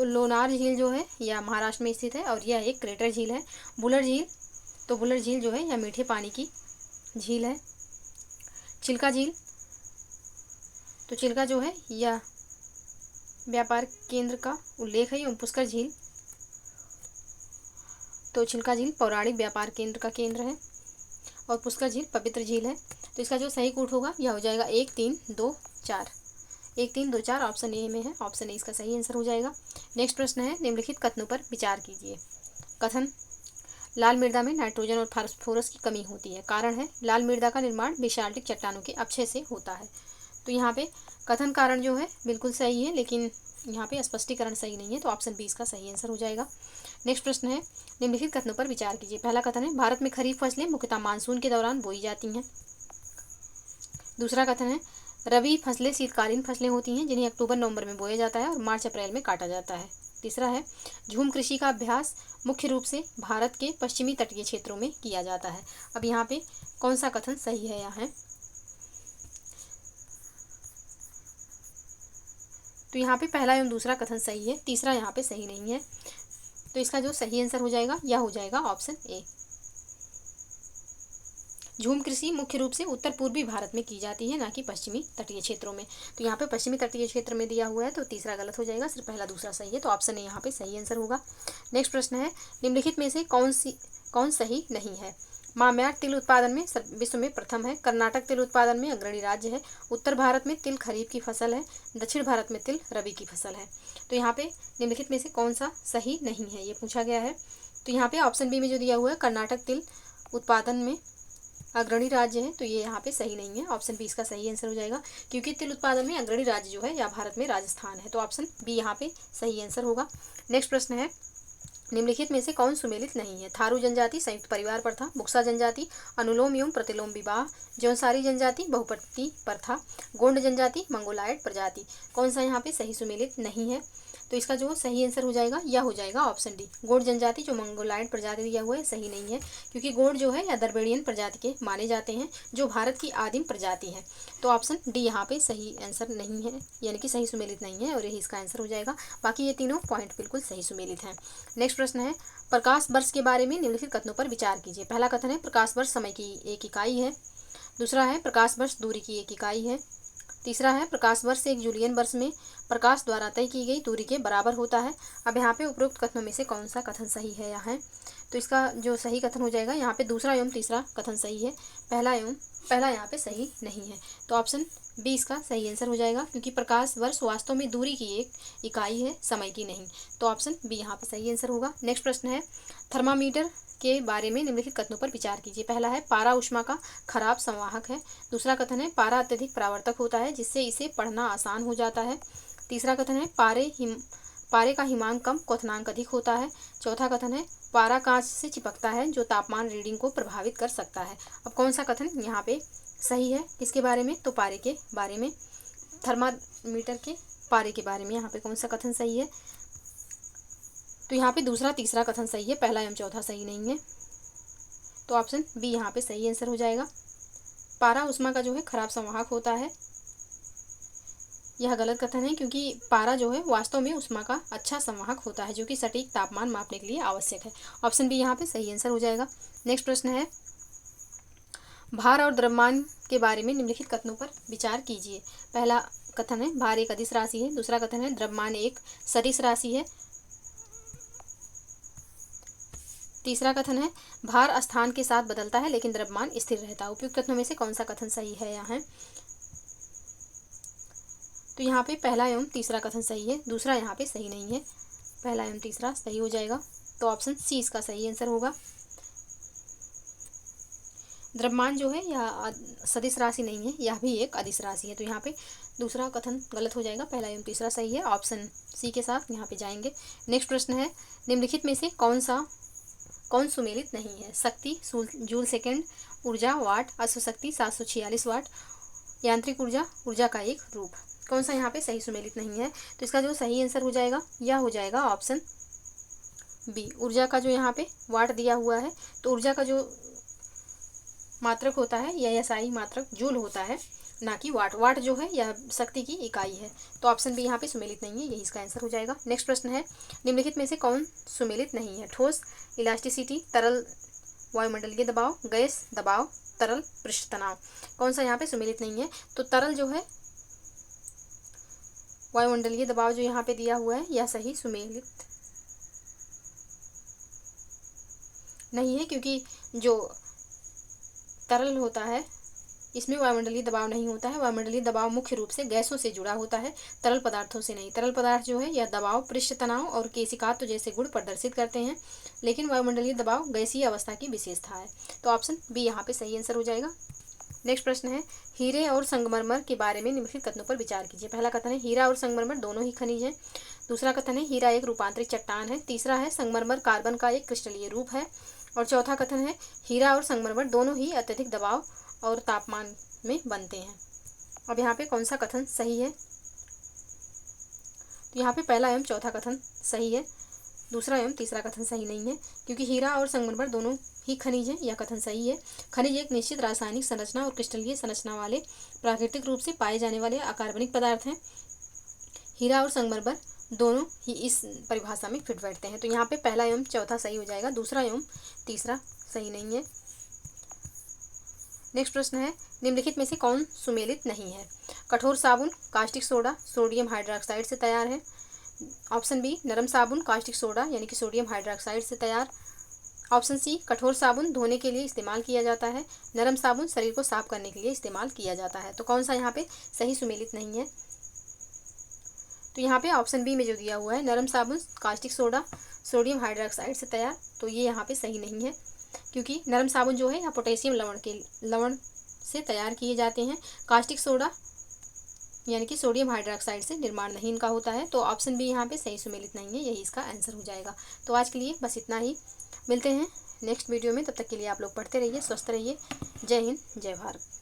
लोनार झील जो है यह महाराष्ट्र में स्थित है और यह एक क्रेटर झील है। बुलर झील, तो बुलर झील जो है यह मीठे पानी की झील है। चिल्का झील, तो चिल्का जो है यह व्यापार केंद्र का उल्लेख है एवं पुष्कर झील, तो चिल्का झील पौराणिक व्यापार केंद्र का केंद्र है और पुष्कर झील पवित्र झील है। तो इसका जो सही कूट होगा यह हो जाएगा 1, 3, 2, 4। 1, 3, 2, 4 ऑप्शन ए में है, ऑप्शन ए इसका सही आंसर हो जाएगा। नेक्स्ट प्रश्न है, निम्नलिखित कथनों पर विचार कीजिए। कथन, लाल मृदा में नाइट्रोजन और फास्फोरस की कमी होती है। कारण है लाल मृदा का निर्माण बेसाल्टिक चट्टानों के अपक्षय से होता है। तो यहाँ पे कथन कारण जो है बिल्कुल सही है, लेकिन यहाँ पे स्पष्टीकरण सही नहीं है, तो ऑप्शन बी इसका सही आंसर हो जाएगा। नेक्स्ट प्रश्न है, निम्नलिखित कथनों पर विचार कीजिए। पहला कथन है भारत में खरीफ फसलें मुख्यतः मानसून के दौरान बोई जाती हैं। दूसरा कथन है रबी फसलें शीतकालीन फसलें होती हैं जिन्हें अक्टूबर नवंबर में बोया जाता है और मार्च अप्रैल में काटा जाता है। तीसरा है झूम कृषि का अभ्यास मुख्य रूप से भारत के पश्चिमी तटीय क्षेत्रों में किया जाता है। अब यहाँ पे कौन सा कथन सही है। यहाँ तो यहाँ पे पहला एवं दूसरा कथन सही है, तीसरा यहाँ पे सही नहीं है, तो इसका जो सही आंसर हो जाएगा यह हो जाएगा ऑप्शन ए। झूम कृषि मुख्य रूप से उत्तर पूर्वी भारत में की जाती है, ना कि पश्चिमी तटीय क्षेत्रों में। तो यहाँ पे पश्चिमी तटीय क्षेत्र में दिया हुआ है, तो तीसरा गलत हो जाएगा। सिर्फ पहला दूसरा सही है, तो ऑप्शन ए यहाँ पे सही आंसर होगा। नेक्स्ट प्रश्न है, निम्नलिखित में से कौन सही नहीं है। म्यांमार तिल उत्पादन में विश्व में प्रथम है। कर्नाटक तिल उत्पादन में अग्रणी राज्य है। उत्तर भारत में तिल खरीफ की फसल है। दक्षिण भारत में तिल रबी की फसल है। तो यहाँ पे निम्नलिखित में से कौन सा सही नहीं है ये पूछा गया है। तो यहाँ पे ऑप्शन बी में जो दिया हुआ है कर्नाटक तिल उत्पादन में अग्रणी राज्य है, तो ये यहाँ पे सही नहीं है। ऑप्शन बी इसका सही आंसर हो जाएगा, क्योंकि तिल उत्पादन में अग्रणी राज्य जो है या भारत में राजस्थान है। तो ऑप्शन बी यहाँ पे सही आंसर होगा। नेक्स्ट प्रश्न है, निम्नलिखित में से कौन सुमेलित नहीं है? थारू जनजाति संयुक्त परिवार प्रथा, बुक्सा जनजाति अनुलोम एवं प्रतिलोम विवाह, जौनसारी जनजाति बहुपति प्रथा, गोंड जनजाति मंगोलायड प्रजाति। कौन सा यहाँ पे सही सुमेलित नहीं है? तो इसका जो सही आंसर हो जाएगा यह हो जाएगा ऑप्शन डी, गोंड जनजाति जो मंगोलायड प्रजाति दिया हुआ है सही नहीं है, क्योंकि गोंड जो है या दरबेड़ियन प्रजाति के माने जाते हैं जो भारत की आदिम प्रजाति है। तो ऑप्शन डी यहाँ पे सही आंसर नहीं है, यानी कि सही सुमेलित नहीं है और यही इसका आंसर हो जाएगा। बाकी ये तीनों पॉइंट बिल्कुल सही सुमेलित हैं। नेक्स्ट प्रश्न है, प्रकाश वर्ष के बारे में निम्नलिखित कथनों पर विचार कीजिए। पहला कथन है प्रकाश वर्ष समय की एक इकाई है। दूसरा है प्रकाश वर्ष दूरी की एक इकाई है। तीसरा है प्रकाश वर्ष एक जूलियन वर्ष में प्रकाश द्वारा तय की गई दूरी के बराबर होता है। अब यहाँ पे उपरोक्त कथनों में से कौन सा कथन सही है यहाँ है? तो इसका जो सही कथन हो जाएगा यहाँ पे दूसरा एवं तीसरा कथन सही है, पहला यहाँ पे सही नहीं है। तो ऑप्शन बी इसका सही आंसर हो जाएगा, क्योंकि प्रकाश वर्ष वास्तव में दूरी की एक इकाई है, समय की नहीं। तो ऑप्शन बी यहाँ पे सही आंसर होगा। नेक्स्ट प्रश्न है, थर्मामीटर के बारे में निम्नलिखित कथनों पर विचार कीजिए। पहला है पारा ऊष्मा का खराब संवाहक है। दूसरा कथन है पारा अत्यधिक परावर्तक होता है जिससे इसे पढ़ना आसान हो जाता है। तीसरा कथन है पारे का हिमांक कम क्वथनांक अधिक होता है। चौथा कथन है पारा कांच से चिपकता है जो तापमान रीडिंग को प्रभावित कर सकता है। अब कौन सा कथन यहाँ पे सही है किसके बारे में? तो पारे के बारे में, थर्मामीटर के पारे के बारे में यहाँ पे कौन सा कथन सही है? तो यहाँ पे दूसरा तीसरा कथन सही है, पहला एवं चौथा सही नहीं है। तो ऑप्शन बी यहाँ पे सही आंसर हो जाएगा। पारा ऊष्मा का जो है खराब संवाहक होता है, यह गलत कथन है, क्योंकि पारा जो है वास्तव में ऊष्मा का अच्छा संवाहक होता है जो कि सटीक तापमान मापने के लिए आवश्यक है। ऑप्शन बी यहाँ पे सही आंसर हो जाएगा। नेक्स्ट प्रश्न है, भार और द्रव्यमान के बारे में निम्नलिखित कथनों पर विचार कीजिए। पहला कथन है भार एक अदिश राशि है। दूसरा कथन है द्रव्यमान एक सदिश राशि है। तीसरा कथन है भार स्थान के साथ बदलता है लेकिन द्रव्यमान स्थिर रहता है। उपयुक्त कथनों में से कौन सा कथन सही है यहाँ? तो यहाँ पे पहला एवं तीसरा कथन सही है, दूसरा यहाँ पे सही नहीं है, पहला एवं तीसरा सही हो जाएगा। तो ऑप्शन सी इसका सही आंसर होगा। द्रव्यमान जो है यह सदिश राशि नहीं है, यह भी एक अदिश राशि है। तो यहाँ पे दूसरा कथन गलत हो जाएगा, पहला एवं तीसरा सही है। ऑप्शन सी के साथ यहाँ पे जाएंगे। नेक्स्ट प्रश्न है, निम्नलिखित में से कौन सुमेलित नहीं है? शक्ति जूल सेकेंड, ऊर्जा वाट, अश्वशक्ति 746 वाट, यांत्रिक ऊर्जा का एक रूप। कौन सा यहाँ पे सही सुमेलित नहीं है? तो इसका जो सही आंसर हो जाएगा यह हो जाएगा ऑप्शन बी, ऊर्जा का जो यहाँ पे वाट दिया हुआ है, तो ऊर्जा का जो मात्रक होता है यह एसआई मात्रक जूल होता है, ना कि वाट। वाट जो है यह शक्ति की इकाई है। तो ऑप्शन बी यहाँ पे सुमेलित नहीं है, यही इसका आंसर हो जाएगा। नेक्स्ट प्रश्न है, निम्नलिखित में से कौन सुमेलित नहीं है? ठोस इलास्टिसिटी, तरल वायुमंडलीय दबाव, गैस दबाव, तरल पृष्ठ तनाव। कौन सा यहाँ पे सुमेलित नहीं है? तो तरल जो है वायुमंडलीय दबाव जो यहाँ पे दिया हुआ है यह सही सुमेलित नहीं है, क्योंकि जो तरल होता है इसमें वायुमंडलीय दबाव नहीं होता है। वायुमंडलीय दबाव मुख्य रूप से गैसों से जुड़ा होता है, तरल पदार्थों से नहीं। तरल पदार्थ जो है यह दबाव, पृष्ठ तनाव और केशिकात्व जैसे गुण प्रदर्शित करते हैं, लेकिन वायुमंडलीय दबाव गैसीय अवस्था की विशेषता है। तो ऑप्शन बी यहाँ पे सही आंसर हो जाएगा। नेक्स्ट प्रश्न है, हीरे और संगमरमर के बारे में निम्नलिखित कथनों पर विचार कीजिए। पहला कथन है हीरा और संगमरमर दोनों ही खनिज हैं। दूसरा कथन है हीरा एक रूपांतरित चट्टान है। तीसरा है संगमरमर कार्बन का एक क्रिस्टलीय रूप है। और चौथा कथन है हीरा और संगमरमर दोनों ही अत्यधिक दबाव और तापमान में बनते हैं। अब यहाँ पे कौन सा कथन सही है? तो यहाँ पे पहला एवं चौथा कथन सही है, दूसरा एवं तीसरा कथन सही नहीं है, क्योंकि हीरा और संगमरमर दोनों ही खनिज हैं, यह कथन सही है। खनिज एक निश्चित रासायनिक संरचना और क्रिस्टलीय संरचना वाले प्राकृतिक रूप से पाए जाने वाले अकार्बनिक पदार्थ हैं। हीरा और संगमरमर दोनों ही इस परिभाषा में फिट बैठते हैं। तो यहाँ पे पहला एवं चौथा सही हो जाएगा, दूसरा एवं तीसरा सही नहीं है। नेक्स्ट प्रश्न है, निम्नलिखित में से कौन सुमेलित नहीं है? कठोर साबुन कास्टिक सोडा सोडियम हाइड्रोक्साइड से तैयार है। ऑप्शन बी, नरम साबुन कास्टिक सोडा यानी कि सोडियम हाइड्रोक्साइड से तैयार। ऑप्शन सी, कठोर साबुन धोने के लिए इस्तेमाल किया जाता है, नरम साबुन शरीर को साफ करने के लिए इस्तेमाल किया जाता है। तो कौन सा यहाँ पे सही सुमेलित नहीं है? तो यहाँ पे ऑप्शन बी में जो दिया हुआ है नरम साबुन कास्टिक सोडा सोडियम हाइड्रोक्साइड से तैयार, तो ये यहाँ पे सही नहीं है, क्योंकि नरम साबुन जो है या पोटेशियम लवण से तैयार किए जाते हैं। कास्टिक सोडा यानी कि सोडियम हाइड्रोक्साइड से निर्माण नहीं इनका होता है। तो ऑप्शन बी यहाँ पे सही सुमेलित नहीं है, यही इसका आंसर हो जाएगा। तो आज के लिए बस इतना ही, मिलते हैं नेक्स्ट वीडियो में। तब तक के लिए आप लोग पढ़ते रहिए, स्वस्थ रहिए। जय हिंद, जय भारत।